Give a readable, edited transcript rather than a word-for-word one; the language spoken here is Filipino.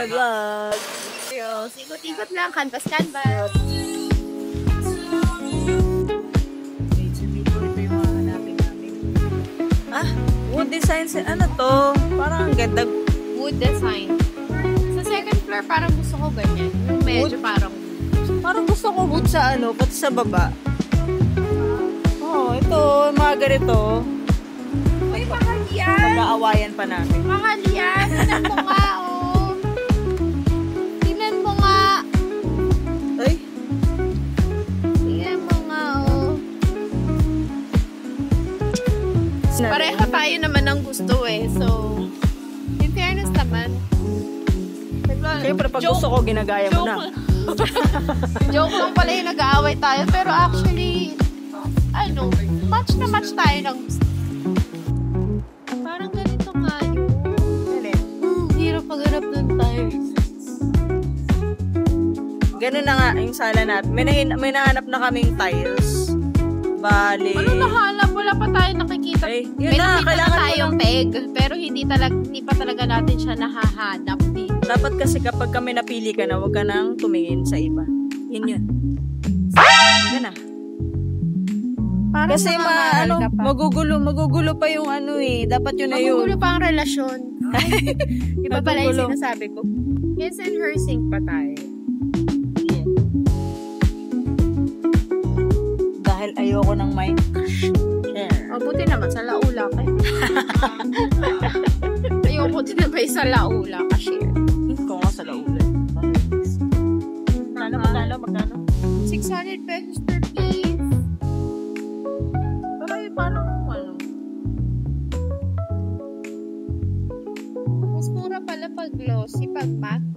nag-vlog. Ikot-ikot lang, canvas. Ah, wood designs. Ano to? Parang ang ganda. Wood design. Sa second floor, parang gusto ko ganyan. Yung medyo parang gusto ko wood sa ano, pati sa baba. Oh, ito, mga ganito. Uy, mahal yan. Pag-aawayan pa namin. Mahal yan. Tingnan mo nga, oh. Tingnan mo nga. Ay, Tingnan mo nga, oh. Pareho tayo naman ang gusto eh. So, in fairness naman. siyempre pag gusto ko, ginagaya mo na. Joke lang pala yung nag-aaway tayo. Pero actually, match na match tayo ng gusto. Parang ganito nga yun. Hirap maghanap ng tires. Ganun na nga yung sala natin. May nahanap na kaming tiles. Bali. Ano nahanap? Wala pa tayo nakikita. Ay, yun may na, nakita kailangan na tayong peg. Pero hindi pa talaga natin siya nahahanap. Dapat kasi kapag kami napili ka na, huwag ka nang tumingin sa iba. Yun. Yan na. Parang Kasi magugulo pa yung ano eh. Dapat yun na yun. Magugulo pa ang relasyon. Iba pala yung sinasabi ko. Yes, and her sync pa tayo. Yeah. Dahil ayoko ng may share. Buti naman sa laula ka. Ayoko din na ba sa laula ka share. Ko nga sa laulan. Magkano? 600 pesos per piece. Pero paano? Mas mura pala pag glossy, pag matte.